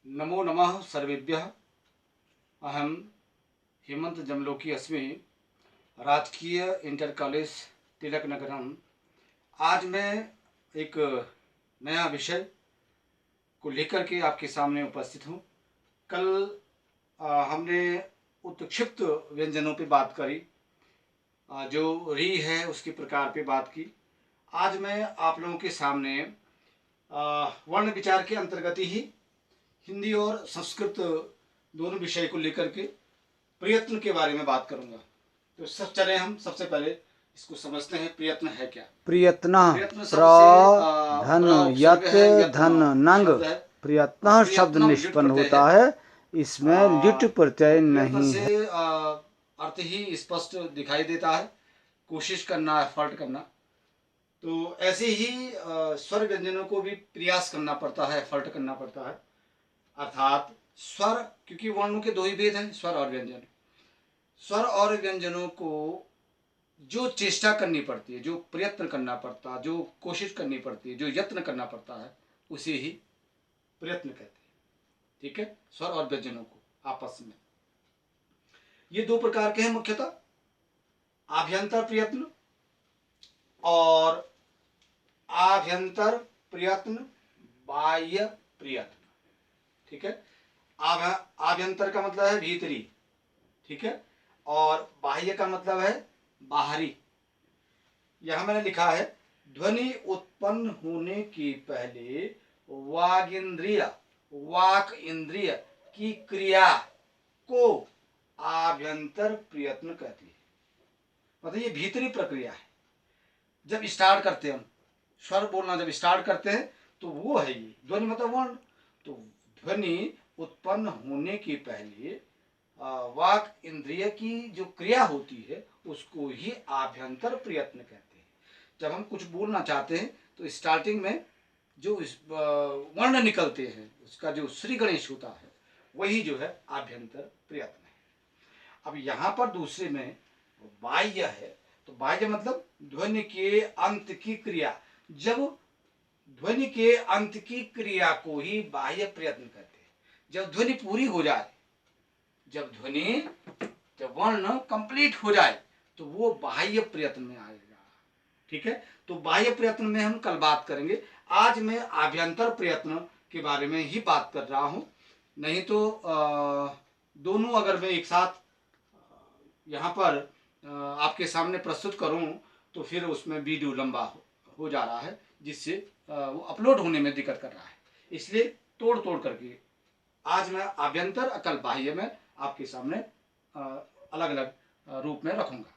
नमो नमः सर्वेभ्यः। अहम हेमंत जमलोकी अस्मि, राजकीय इंटर कॉलेज तिलक नगरम। आज मैं एक नया विषय को लेकर के आपके सामने उपस्थित हूँ। कल हमने उत्क्षिप्त व्यंजनों पे बात करी, जो री है उसके प्रकार पे बात की। आज मैं आप लोगों के सामने वर्ण विचार के अंतर्गत ही हिंदी और संस्कृत दोनों विषय को लेकर के प्रयत्न के बारे में बात करूंगा। तो सब चले हम सबसे पहले इसको समझते हैं, प्रयत्न है क्या। प्रयत्न धन यत धन नंग प्रयत्न शब्द निष्पन्न होता है, इसमें लिट प्रत्यय नहीं है। अर्थ ही स्पष्ट दिखाई देता है, कोशिश करना, एफर्ट करना। तो ऐसे ही स्वर व्यंजनों को भी प्रयास करना पड़ता है, एफर्ट करना पड़ता है। अर्थात स्वर, क्योंकि वर्णों के दो ही भेद हैं, स्वर और व्यंजन। स्वर और व्यंजनों को जो चेष्टा करनी पड़ती है, जो प्रयत्न करना पड़ता है, जो कोशिश करनी पड़ती है, जो यत्न करना पड़ता है, उसे ही प्रयत्न कहते हैं। ठीक है, स्वर और व्यंजनों को आपस में ये दो प्रकार के हैं मुख्यतः, आभ्यंतर प्रयत्न और आभ्यंतर प्रयत्न, बाह्य प्रयत्न। ठीक है, आभ्यंतर का मतलब है भीतरी, ठीक है, और बाह्य का मतलब है बाहरी। यहां मैंने लिखा है, ध्वनि उत्पन्न होने के पहले वाक इंद्रिय की क्रिया को आभ्यंतर प्रयत्न कहती है। मतलब ये भीतरी प्रक्रिया है। जब स्टार्ट करते हैं हम स्वर बोलना, जब स्टार्ट करते हैं तो वो है ये ध्वनि, मतलब वर्ण। तो ध्वनि उत्पन्न होने के पहले वाक इंद्रिय की जो क्रिया होती है उसको ही आभ्यंतर प्रयत्न कहते हैं। जब हम कुछ बोलना चाहते हैं तो स्टार्टिंग में जो वर्ण निकलते हैं, उसका जो श्री गणेश होता है, वही जो है आभ्यंतर प्रयत्न है। अब यहाँ पर दूसरे में बाह्य है, तो बाह्य मतलब ध्वनि के अंत की क्रिया। जब ध्वनि के अंत की क्रिया को ही बाह्य प्रयत्न कहते हैं। जब ध्वनि पूरी हो जाए, जब वर्ण कंप्लीट हो जाए, तो वो बाह्य प्रयत्न में आएगा। ठीक है, तो बाह्य प्रयत्न में हम कल बात करेंगे। आज मैं आभ्यंतर प्रयत्न के बारे में ही बात कर रहा हूं। नहीं तो दोनों अगर मैं एक साथ यहाँ पर आपके सामने प्रस्तुत करूं तो फिर उसमें वीडियो लंबा हो जा रहा है, जिससे वो अपलोड होने में दिक्कत कर रहा है। इसलिए तोड़ तोड़ करके आज मैं आभ्यंतर, अकल बाह्य में आपके सामने अलग अलग रूप में रखूंगा।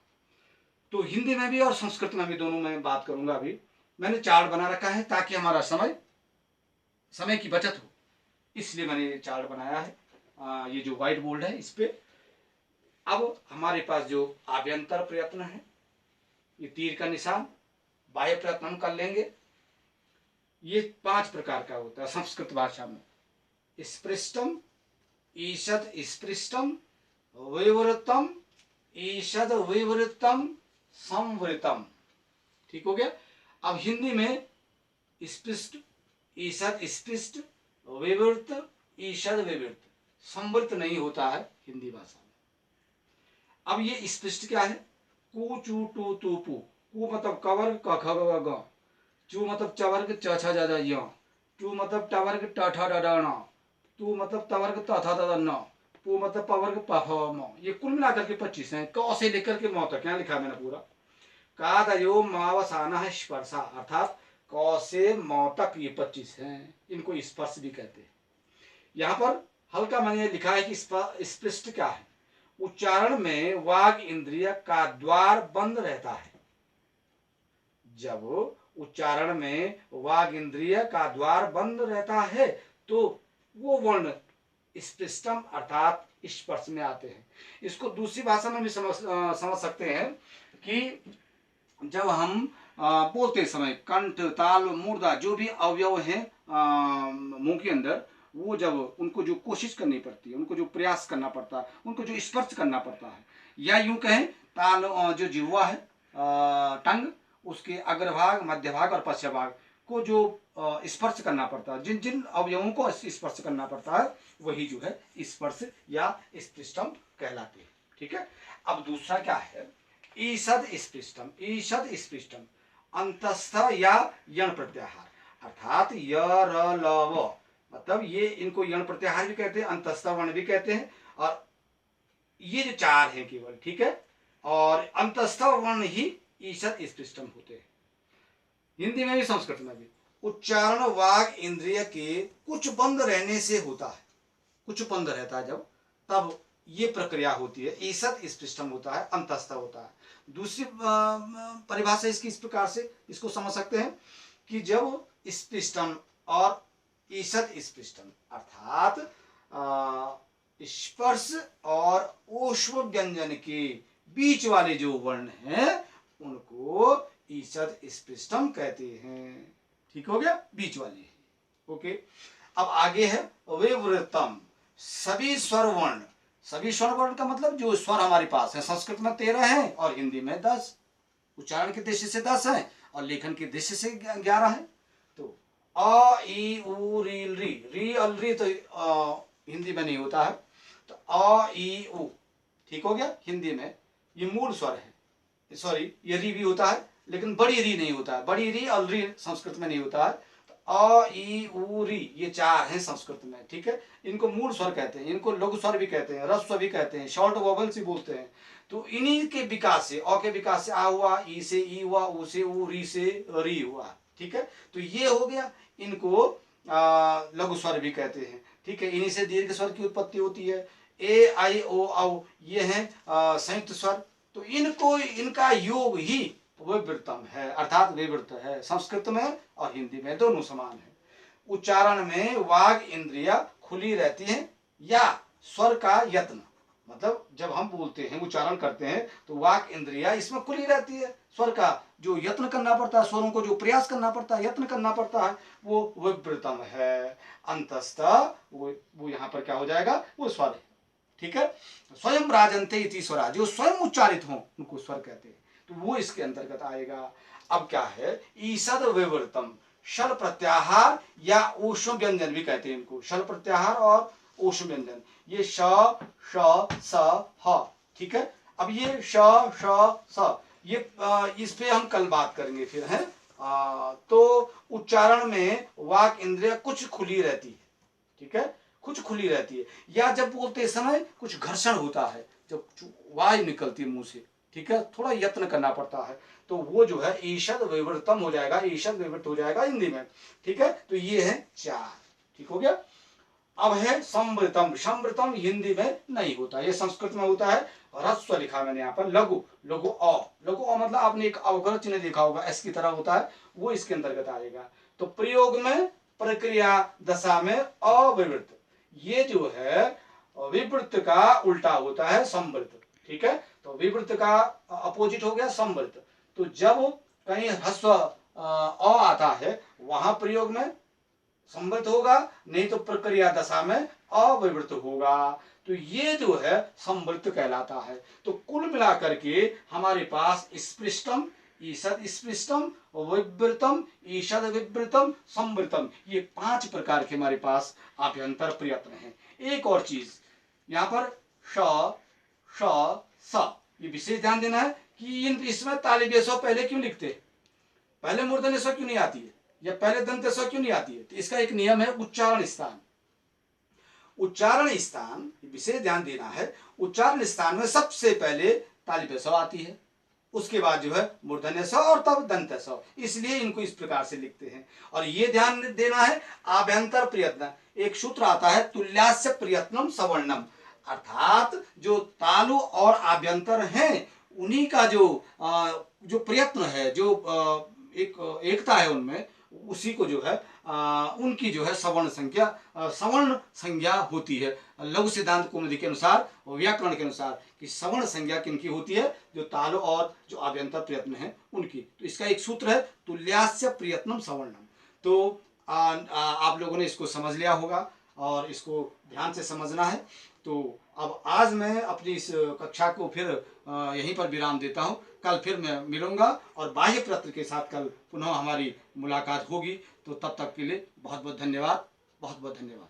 तो हिंदी में भी और संस्कृत में भी दोनों में बात करूंगा। अभी मैंने चार्ट बना रखा है ताकि हमारा समय की बचत हो, इसलिए मैंने चार्ट बनाया है। ये जो व्हाइट बोर्ड है इस पे अब हमारे पास जो आभ्यंतर प्रयत्न है, ये तीर का निशान, बाह्य प्रयत्न हम कर लेंगे। ये 5 प्रकार का होता है संस्कृत भाषा में। स्पृष्टम, ईषद स्पृष्टम, विवृतम, ईषद विवृतम, संवृतम। ठीक हो गया। अब हिंदी में स्पृष्ट, ईषद स्पृष्ट, विवृत, ईषद विवृत, संवृत नहीं होता है हिंदी भाषा में। अब ये स्पृष्ट क्या है? कु चू टू तू पू। कु मतलब कवर क ख ग ग, चू मतलब चवर्ग च छ ज ज य, टू मतलब टवर्ग ट ठ ड ढ ण, तू मतलब तवर्ग त थ द न, पू मतलब पवर्ग प फ म। ये कुल मिलाकर के 25 हैं। क से लेकर के म तक, क्या लिखा है मैंने पूरा? कादयो मावसाना है स्पर्शा, अर्थात क से म तक ये 25 हैं। इनको स्पर्श भी कहते हैं। यहाँ पर हल्का मैंने लिखा है कि स्पृष्ट क्या है? उच्चारण में वाग इंद्रिय का द्वार बंद रहता है। जब उच्चारण में वाग इंद्रिय का द्वार बंद रहता है तो वो वर्ण स्पृष्टम अर्थात स्पर्श में आते हैं। इसको दूसरी भाषा में भी समझ सकते हैं कि जब हम बोलते समय कंठ, ताल, मूर्धा जो भी अवयव हैं मुंह के अंदर, वो जब उनको जो कोशिश करनी पड़ती है, उनको जो प्रयास करना पड़ता है, उनको जो स्पर्श करना पड़ता है, या यूं कहें ताल जो जिह्वा है, टंग, उसके अग्रभाग, मध्य भाग और पश्च भाग को जो स्पर्श करना पड़ता है, जिन जिन अवयवों को स्पर्श करना पड़ता है, वही जो है स्पर्श या स्पृष्टम कहलाते हैं। ठीक है। अब दूसरा क्या है, ईषद स्पृष्टम। ईषद स्पृष्टम अंतस्थ या यण प्रत्याहार, अर्थात य र ल व, मतलब ये इनको यण प्रत्याहार भी कहते हैं, अंतस्थ वर्ण भी कहते हैं, और ये जो चार हैं केवल, ठीक है, और अंतस्थ वर्ण ही ईषद स्पृष्टम होते हैं। हिंदी में भी संस्कृत में भी उच्चारण वाग इंद्रिय के कुछ बंद रहने से होता है, कुछ बंद रहता है जब, तब ये प्रक्रिया होती है, ईषद स्पृष्टम होता है, अंतस्थ होता है। दूसरी परिभाषा इसकी इस प्रकार से इसको समझ सकते हैं कि जब स्पृष्टम और ईषद स्पृष्टम अर्थात स्पर्श और ऊष्म व्यंजन के बीच वाले जो वर्ण हैं उनको ईषद स्पृष्टम कहते हैं। ठीक हो गया, बीच वाले। ओके, अब आगे है विवृतम। सभी स्वर वर्ण, सभी स्वर वर्ण का मतलब जो स्वर हमारे पास है, संस्कृत में 13 है और हिंदी में 10, उच्चारण की दृष्टि से 10 है और लेखन की दृष्टि से 11 है। तो अ ई उ री री, री और री तो हिंदी में नहीं होता है, तो अ ई उ, ठीक हो गया। हिंदी में ये मूल स्वर है, सॉरी ये री भी होता है लेकिन बड़ी री नहीं होता है, बड़ी री और री संस्कृत में नहीं होता है। तो अ ई उ री ये 4 हैं संस्कृत में, ठीक है। इनको मूल स्वर कहते हैं, इनको लघु स्वर भी कहते हैं, रस्व भी कहते हैं, शॉर्ट वोवेल्स भी बोलते हैं। तो इन्हीं के विकास से, अ के विकास से आ हुआ, ई से ई हुआ, उ से उ, री से री हुआ, ठीक है। तो ये हो गया, इनको लघु स्वर भी कहते हैं, ठीक है। इन्हीं से दीर्घ स्वर की उत्पत्ति होती है। ए आई ओ औ ये हैं संयुक्त स्वर, तो इनको, इनका योग ही विवृतम है, अर्थात विवृत है। संस्कृत में और हिंदी में दोनों समान है। उच्चारण में वाग इंद्रिया खुली रहती है या स्वर का यत्न, मतलब जब हम बोलते हैं, उच्चारण करते हैं, तो वाक इंद्रिया इसमें खुली रहती है, स्वर का जो यत्न करना पड़ता है, स्वरों को जो प्रयास करना पड़ता है, यत्न करना पड़ता है, वो विवृतम है। अंतस्थ वो यहाँ पर क्या हो जाएगा, वो स्वर है, ठीक है। स्वयं राजन्ते इति स्वरा, जो स्वयं उच्चारित हो उनको स्वर कहते हैं, तो वो इसके अंतर्गत आएगा। अब क्या है, ईषद विवृतम, शल प्रत्याहार या ऊष्म व्यंजन भी कहते हैं इनको, शल प्रत्याहार और ऊष्म व्यंजन, ये श श स ह, ठीक है। अब ये श श स, ये इस पे हम कल बात करेंगे फिर, है। तो उच्चारण में वाक इंद्रिय कुछ खुली रहती है, ठीक है, कुछ खुली रहती है, या जब बोलते समय कुछ घर्षण होता है, जब वायु निकलती है मुंह से, ठीक है, थोड़ा यत्न करना पड़ता है, तो वो जो है ईषद विवृतम हो जाएगा, ईषद विवृत हो जाएगा हिंदी में, ठीक है। तो ये है 4, ठीक हो गया। अब है संवृतम। संवृतम हिंदी में नहीं होता, ये संस्कृत में होता है। ह्रस्व लिखा मैंने यहाँ पर, लघु, लघु अ, लघु अ मतलब आपने एक अवकरण चिन्ह देखा होगा, एस की तरह होता है, वो इसके अंतर्गत आएगा। तो प्रयोग में, प्रक्रिया दशा में अविवृत, ये जो है विवृत का उल्टा होता है संवृत, ठीक है। तो विवृत का अपोजिट हो गया संवृत। तो जब कहीं ह्रस्व अ आता है, वहां प्रयोग में संवृत होगा, नहीं तो प्रक्रिया दशा में अविवृत होगा, तो ये जो है संवृत कहलाता है। तो कुल मिलाकर के हमारे पास स्पृष्टम, ईषद स्पृष्टम, विवृतम, ईषद विवृतम, संवृतम, ये 5 प्रकार के हमारे पास आभ्यंतर प्रयत्न हैं। एक और चीज यहाँ पर श श स, ये विशेष ध्यान देना है कि इसमें तालिब स्व पहले क्यों लिखते हैं, पहले मूर्धन्य स्व क्यों नहीं आती है, या पहले दंत स्व क्यों नहीं आती है। तो इसका एक नियम है, उच्चारण स्थान। उच्चारण स्थान विशेष ध्यान देना है, उच्चारण स्थान में सबसे पहले तालिब स्व आती है, उसके बाद जो है मूर्धन्य स्व और तब दंत स्व, इसलिए इनको इस प्रकार से लिखते हैं। और ये ध्यान देना है, आभ्यंतर प्रयत्न, एक सूत्र आता है तुल्यास्य प्रयत्नम सवर्णम, अर्थात जो तालु और आभ्यंतर हैं उन्हीं का जो प्रयत्न है, जो एक एकता है उनमें, उसी को जो है उनकी जो है सवर्ण संज्ञा होती है। लघु सिद्धांत कौमुदी के अनुसार, व्याकरण के अनुसार, कि सवर्ण संज्ञा किनकी होती है, जो तालु और जो आभ्यंतर प्रयत्न है उनकी। तो इसका एक सूत्र है तुल्यास्य प्रयत्नम सवर्णम। तो आप लोगों ने इसको समझ लिया होगा और इसको ध्यान से समझना है। तो अब आज मैं अपनी इस कक्षा को फिर यहीं पर विराम देता हूँ। कल फिर मैं मिलूंगा और बाह्य प्रयत्न के साथ कल पुनः हमारी मुलाकात होगी। तो तब तक के लिए बहुत बहुत धन्यवाद, बहुत बहुत धन्यवाद।